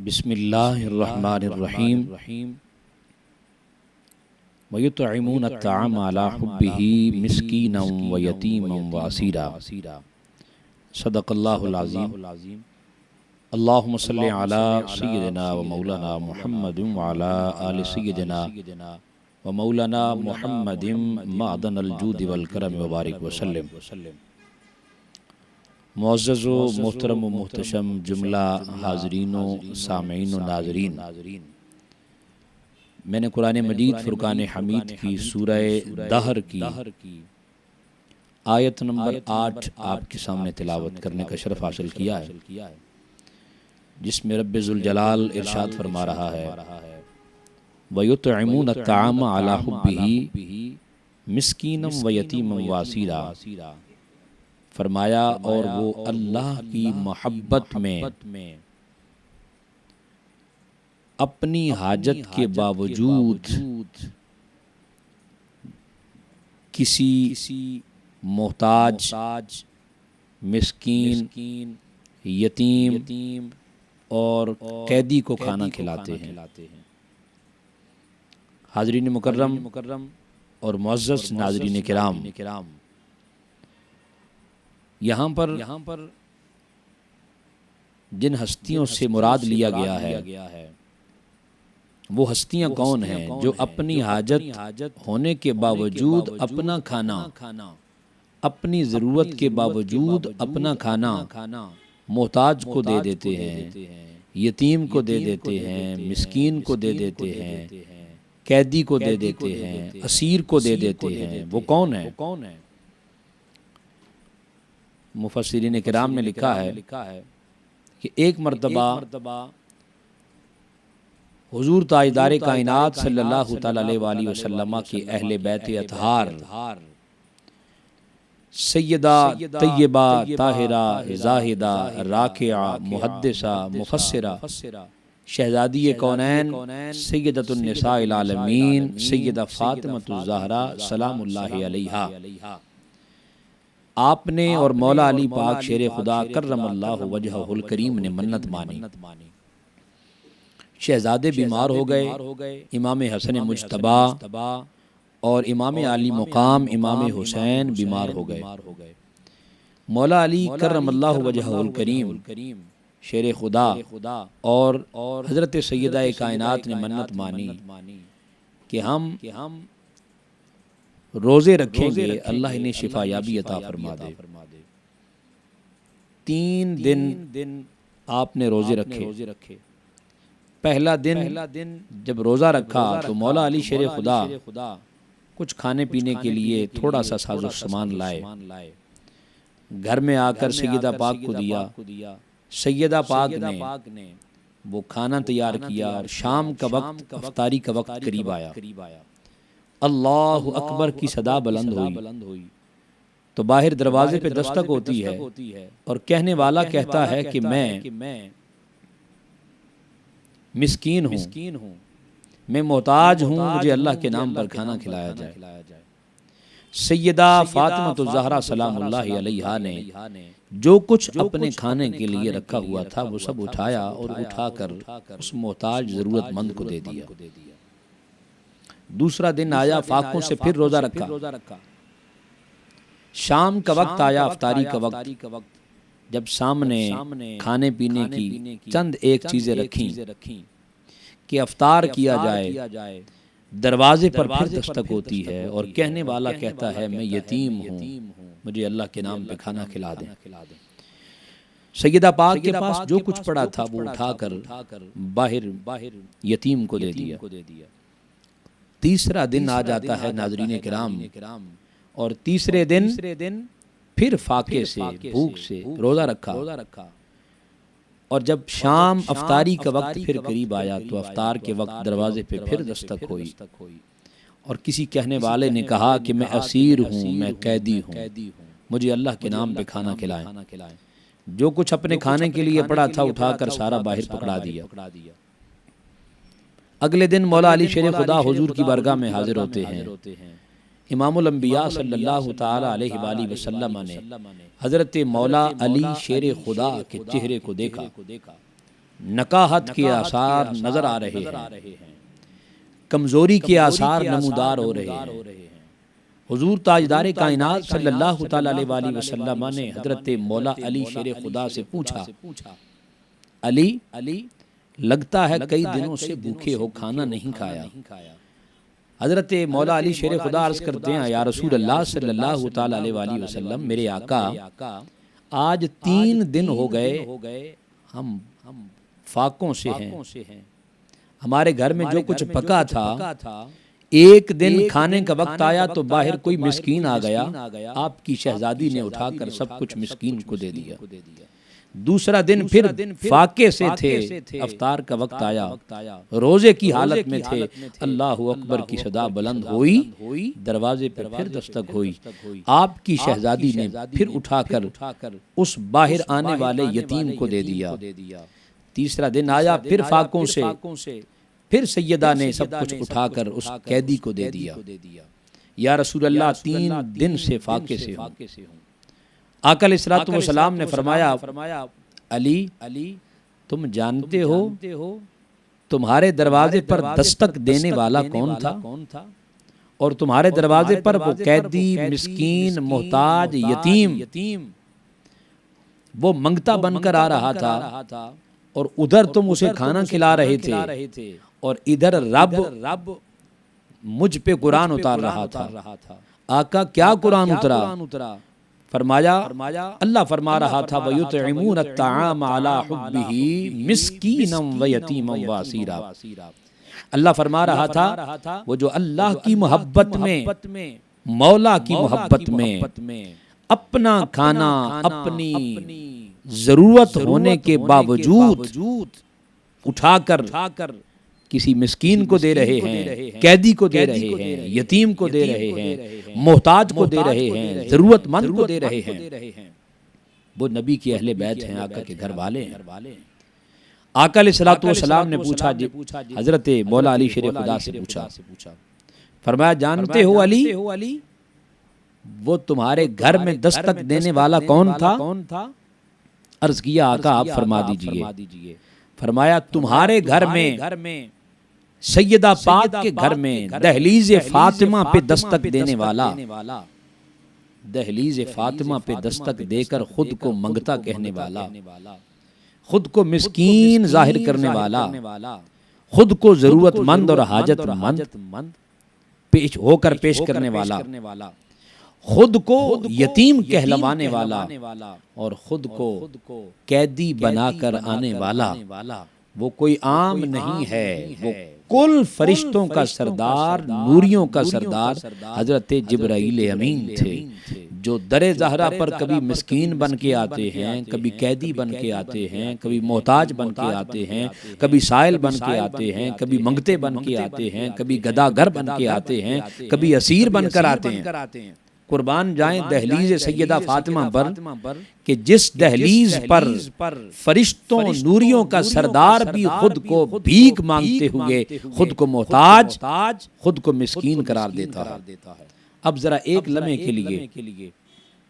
बिस्मिल्लाहिर्रहमानिर्रहीम वयुतइमून अत्ताअम अला हुब्बिही मिस्कीनम व यतीमम व असीरा सदक़ल्लाहुल अज़ीम। अल्लाहुम्मा सल्लि अला सय्यिदिना व मौलाना मुहम्मदिन व अला आलि सय्यिदिना व मौलाना मुहम्मदिन मअदनल जूदि वल करम व बारिक व सल्लिम। मुअज़्ज़ज़ व मोहतरम व मुहतशम जुमला हाज़रीनो सामीनो नाज़रीन, मैंने कुरान मजीद फुरकान हमीद की सूरह दहर की आयत नंबर 8 आपके सामने तिलावत करने का शरफ हासिल किया है, जिसमें रब्बे ज़ुल जलाल इरशाद फरमा रहा है वयुतइमून अत्ताअम अला हुब्बिही मिस्कीनम व यतीमम व असीरा। फरमाया और वो अल्लाह की मोहब्बत में अपनी हाजत के बावजूद किसी मोहताज, मिस्कीन, यतीम और कैदी को खाना खिलाते हैं। हाज़रीन मुकर्रम और मुअज़्ज़ज़ नाज़रीन किराम, यहाँ पर जिन हस्तियों से मुराद लिया गया है वो हस्तियाँ कौन हैं जो अपनी हाजत होने के बावजूद अपना खाना, अपनी ज़रूरत के बावजूद अपना खाना मोहताज को दे देते हैं, यतीम को दे देते हैं, मिस्कीन को दे देते हैं, कैदी को दे देते हैं, असीर को दे देते हैं। वो कौन है? मुफस्सिरीन किराम ने लिखा है कि एक मर्तबा हुजूर ताजदार कायनात सल्लल्लाहु तआला अलैहि वसल्लम के अहले बैत अतहार सैयदा तय्यबा ताहिरा ज़ाहिदा राकिया मुहद्दिसा मुफस्सिरा शहज़ादी कौनैन सैयदतुन निसाइल आलमीन सैयदा फातिमतुज़ ज़हरा सलामुल्लाहि अलैहा, आपने और मौला अली पाक शेर खुदा कर्रमल्लाहु वजहुल करीम ने मन्नत मानी। शहजादे बीमार हो गए। इमाम हसन मुज्तबा और इमाम अली मुकाम इमाम हुसैन बीमार हो गए। मौला अली कर्रमल्लाहु वजहुल करीम शेर खुदा और हजरत सैयदा कायनात ने मन्नत मानी कि हम रोजे रखेंगे, अल्लाह इन्हें शिफा याबी अता फरमा दे। 3 दिन आपने रोजे रखे। पहला दिन जब रोजा रखा तो मौला अली शेर खुदा कुछ खाने पीने के लिए थोड़ा सा साजो सामान लाए। घर में आकर सैयदा पाक को दिया। सैयदा पाक ने वो खाना तैयार किया और शाम का वक्त, इफ्तारी का वक्त करीब आया। अल्लाहु अकबर की सदा बुलंद हुई तो बाहर दरवाजे पे दस्तक होती है और कहने वाला कहता है कि मैं मिस्कीन हूँ, मैं मोहताज हूँ, मुझे अल्लाह के नाम पर खाना खिलाया जाए। सैयदा फातिमतुज़ ज़हरा सलामुल्लाहि अलैहा ने जो कुछ अपने खाने के लिए रखा हुआ था वो सब उठाया और उठाकर उस मोहताज ज़रूरतमंद को दे दिया। दूसरा दिन आया, फाकों से फिर रोजा रखा। शाम का वक्त आया, इफ्तारी का वक्त, जब सामने खाने पीने की चंद एक चीजें रखी कि इफ्तार किया जाए। दरवाजे पर फिर दस्तक होती है और कहने वाला कहता है मैं यतीम हूँ, मुझे अल्लाह के नाम पे खाना खिला दें। सैयदा पाक के पास जो कुछ पड़ा था वो उठाकर बाहर यतीम को दे दिया। तीसरा दिन आ जाता है नाज़रीन किराम, और तीसरे दिन फिर फाके से, भूख से रोजा रखा। और जब शाम अफ्तारी का वक्त फिर करीब आया तो अफ्तार के वक्त दरवाजे पे फिर दस्तक हुई और किसी कहने वाले ने कहा कि मैं असीर हूँ, मैं कैदी हूँ, मुझे अल्लाह के नाम पे खाना खिलाएं। जो कुछ अपने खाने के लिए पड़ा था उठाकर सारा बाहर पकड़ा दिया। अगले दिन मौला अली शेर खुदा हुजूर की बारगाह में हाजिर होते हैं। इमामुल अंबिया सल्लल्लाहु ताला अलैहि वसल्लम ने हजरत मौला अली शेर खुदा के चेहरे को देखा नकाहत के आसार नजर आ रहे हैं, कमजोरी के आसार नमूदार हो रहे हैं। हुजूर ताजदार कायनात सल्लल्लाहु तआला अलैहि वसल्लम ने हजरत मौला अली शेर खुदा से पूछा, अली लगता है कई दिनों से भूखे हो, खाना नहीं खाया। हजरत मौला अली शेर खुदा अर्ज करते हैं, या रसूल अल्लाह सल्लल्लाहु तआला अलैहि वसल्लम, मेरे आका आज 3 दिन हो गए हम फाकों से हैं। हमारे घर में जो कुछ पका था, एक दिन खाने का वक्त आया तो बाहर कोई मिस्कीन आ गया, आपकी शहजादी ने उठाकर सब कुछ मिस्कीन को दे दिया। दूसरा दिन फिर फाके से थे, अफ्तार का वक्त आया, रोजे की हालत में थे, अल्लाह अकबर की सदा बुलंद हुई, दरवाजे पर फिर दस्तक हुई, आपकी शहजादी ने फिर उठाकर उस बाहर आने वाले यतीम को दे दिया। तीसरा दिन आया, फिर फाकों से फिर सैयदा ने सब कुछ उठाकर उस कैदी को दे दिया। या रसूल अल्लाह 3 दिन से फाके से हूँ। आका अलैहिस्सलातु वस्सलाम ने फरमाया, अली तुम जानते हो तुम्हारे दरवाजे पर दस्तक देने वाला कौन था? और तुम्हारे दरवाजे पर वो कैदी, मिस्कीन, मोहताज, यतीम वो मंगता बनकर आ रहा था, और उधर तुम उसे खाना खिला रहे थे, और इधर रब मुझ पे कुरान उतार रहा था। आका क्या कुरान उतरा? फरमाया अल्लाह फरमा रहा था, वयुतइमून अत्तआम अला हुब्बिही मिस्कीनम व यतीमम व असीरा। अल्लाह फरमा रहा था, वो जो अल्लाह की मोहब्बत में, मौला की मोहब्बत में अपना खाना अपनी जरूरत होने के बावजूद उठाकर किसी मिस्कीन को दे रहे हैं, कैदी को दे रहे हैं, यतीम को दे रहे हैं, मोहताज को दे रहे हैं, जरूरतमंद को दे रहे हैं, वो नबी के अहले बैत हैं, आका के घर वाले हैं। आका अलैहिस्सलातु वस्सलाम ने पूछा, हजरत मौला अली शेर खुदा से पूछा, फरमाया जानते हो अली वो तुम्हारे घर में दस्तक देने वाला कौन था? अर्ज किया, आका आप फरमा दीजिए। फरमाया तुम्हारे घर में सैयदा पाक के घर में दहलीज फातिमा पे दस्तक देने वाला, दहलीज फातिमा पे दस्तक देकर खुद को मंगता कहने वाला, खुद को मिस्कीन जाहिर करने वाला, खुद को जरूरतमंद और हाजतमंद पेश करने वाला, खुद को यतीम कहलवाने वाला, और खुद को कैदी बनाकर आने वाला, वो कोई आम नहीं है, वो कुल फरिश्तों का सरदार, नूरियों का सरदार हजरत जिब्राइल अमीन थे, जो दरे ज़हरा पर कभी मिस्कीन बन के आते हैं, कभी कैदी बन के आते हैं, कभी मोहताज बन के आते हैं, कभी साइल बन के आते हैं, कभी मंगते बन के आते हैं, कभी गदागर बन के आते हैं, कभी असीर बनकर आते हैं। कुर्बान जाएं दहलीज सैयदा फातिमा पर कि जिस दहलीज पर फरिश्तों नूरियों का सरदार भी खुद को भीख मांगते हुए खुद को मोहताज, खुद को मिस्कीन करार देता है। अब जरा एक लम्हे के लिए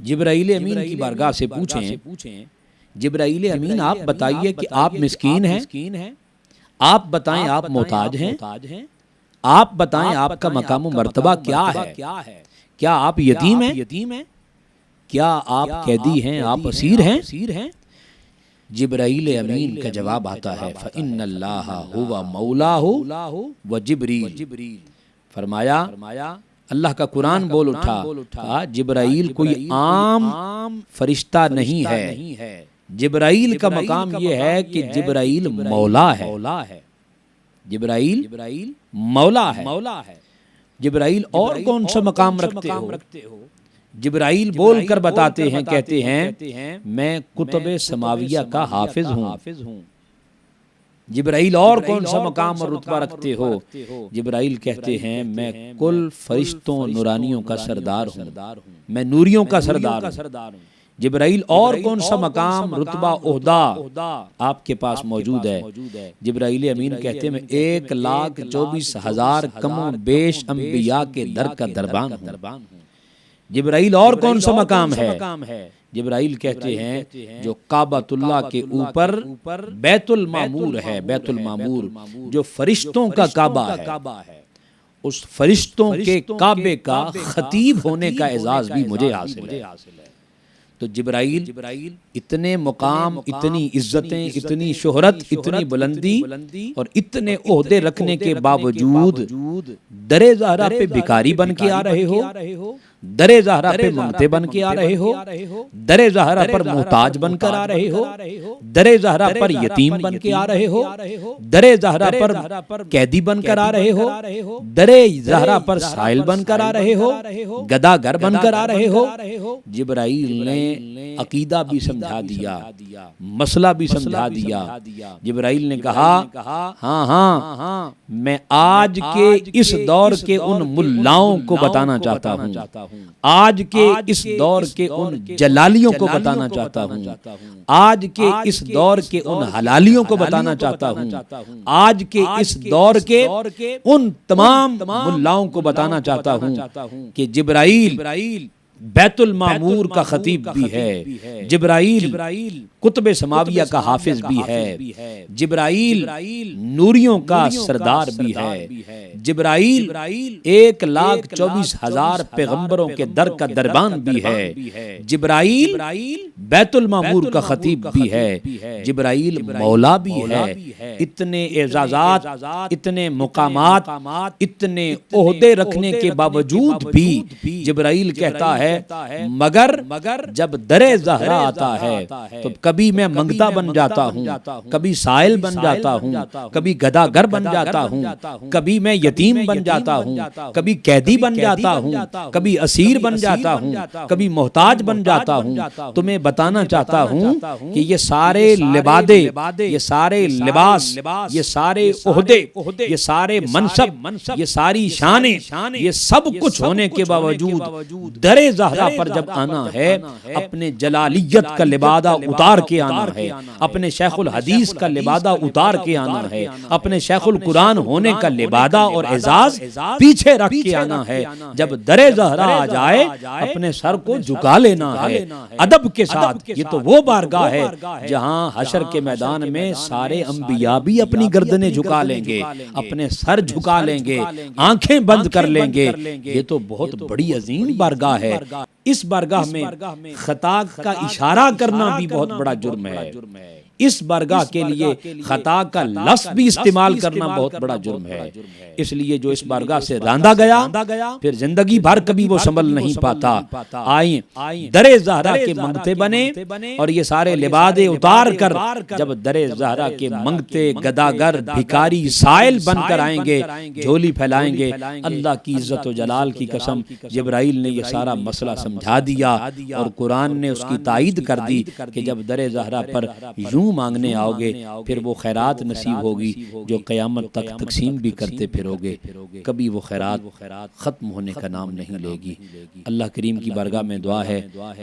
जिब्राइल अमीन की बारगाह से पूछें, जिब्राइल अमीन आप बताइए कि आप मिस्कीन हैं, आप बताएं आप मोहताज हैं, आप बताएं आपका मकाम मर्तबा क्या है, क्या आप यतीम हैं, क्या आप कैदी हैं, आप असीर हैं? जिब्राइल अमीन का जवाब आता है, फ़इन्नल्लाह हुवा मौलाहु व जिब्रील। फरमाया अल्लाह का कुरान बोल उठा, जिब्राइल कोई आम फरिश्ता नहीं है, जिब्राइल का मकाम यह है कि जिब्राइल मौला है, जिब्राइल मौला है। जिब्राइल और कौन सा मकाम रखते हो? जिब्राइल बोल कर बताते हैं, कहते हैं मैं कुतुब समाविया का हाफिज हूँ। जिब्राइल और कौन सा मकाम और रुतबा रखते हो? जिब्राइल कहते हैं मैं कुल फरिश्तों नूरानियों का सरदार हूँ, मैं नूरियों का सरदार हूँ। जिब्राइल और कौन सा मकाम, रुतबा, ओहदा आपके पास मौजूद है? जिब्राइल अमीन कहते हैं मैं 1,24,000 कमो बेश अंबिया के दर का दरबान हूँ। जिब्राइल और कौन सा मकाम है? जिब्राइल कहते हैं जो काबतुल्लाह के ऊपर बैतुल मामूर है, बैतुल मामूर जो फरिश्तों का काबा है, उस फरिश्तों के काबे का खतीब होने का एजाज भी मुझे हासिल है। तो जिब्राइल इतने मुकाम, इतनी इज्जतें, इतनी शोहरत, इतनी बुलंदी और इतने ओहदे रखने के बावजूद दरे ज़हरा पे भिखारी बन के आ रहे हो, दरे ज़हरा पे मंगते बन के आ रहे हो, दरे ज़हरा पर मोहताज बनकर आ रहे हो, दरे ज़हरा पर यतीम बन के आ रहे हो, दरे ज़हरा पर कैदी बनकर आ रहे हो, दरे ज़हरा पर साइल बनकर आ रहे हो, गदागर बनकर आ रहे हो। जिब्राइल ने अकीदा भी समझा दिया, मसला भी समझा दिया। जिब्राइल ने कहा हाँ हाँ, मैं आज के इस दौर के उन मुल्लाओं को बताना चाहता हूँ, आज के इस दौर के उन जलालियों को बताना चाहता हूँ, आज के इस दौर के उन हलालियों को बताना चाहता हूँ, आज के इस दौर के उन तमाम मुल्लाओं को बताना चाहता हूँ कि जिब्राइल बैतुल मामूर का खतीब भी है, जिब्राइल कुतुब समाविया का हाफिज भी है, जिब्राइल नूरियों का सरदार भी है, जिब्राइल 1,24,000 पैगंबरों के दर का दरबान भी है, जिब्राइल बैतुल मामूर का खतीब भी है, जिब्राइल मौला भी है। इतने एजाजात, इतने मुकामात, इतने ओहदे रखने के बावजूद भी जिब्राइल कहता है मगर जब दरे ज़हरा आता है तो कभी मैं मंगता बन जाता हूँ, कभी साइल बन जाता हूँ, कभी गदागर बन जाता हूँ, कभी मैं यतीम बन जाता हूँ, कभी कैदी बन जाता हूँ, कभी असीर बन जाता हूँ, कभी मोहताज बन जाता हूँ। तो मैं बताना चाहता हूँ कि ये सारे लिबादे, ये सारे लिबास, ये सारे ओहदे, ये सारे मनसब, ये सारी शाने, ये सब कुछ होने के बावजूद दरे ज़हरा पर जब आना है, अपने जलालियत का लिबादा उतार के आना है, अपने शेखुल हदीस का लिबादा उतार के आना है, अपने शेखुल कुरान होने का लिबादा और एजाज पीछे रख के आना है। जब दरे ज़हरा आ जाए अपने सर को झुका लेना है अदब के साथ। ये तो वो बारगाह है जहां हशर के मैदान में सारे अंबिया भी अपनी गर्दनें झुका लेंगे, अपने सर झुका लेंगे, आंखें बंद कर लेंगे। ये तो बहुत बड़ी अजीम बारगाह है। इस बारगाह में खता का इशारा करना भी बहुत बड़ा जुर्म है। इस बारगाह के लिए खता का लफ्ज़ भी इस्तेमाल करना बहुत बड़ा जुर्म है। इसलिए जो इस बारगाह से रांदा गया फिर जिंदगी भर कभी वो संभल नहीं पाता। आए दरे ज़हरा के मंगते बने और ये सारे लिबादे उतार कर जब दरे ज़हरा के मंगते, गदागर, भिखारी, साइल बनकर आएंगे, झोली फैलाएंगे, अल्लाह की इज्जत व जलाल की कसम जिब्राइल ने यह सारा मसला समझा दिया और कुरान ने उसकी तायीद कर दी कि जब दरे ज़हरा पर यूं मांगने आओगे फिर वो खैरात नसीब होगी जो क़यामत तक तकसीम भी करते फिरोगे, कभी वो खैरात ख़त्म होने का नाम नहीं लेगी। अल्लाह करीम की बारगाह में दुआ है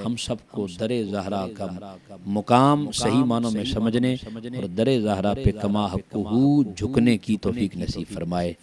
हम सबको दरे ज़हरा का मुकाम सही मानों में समझने और दरे ज़हरा पे कमा हक़्क़ुहू झुकने की तौफीक नसीब फरमाए।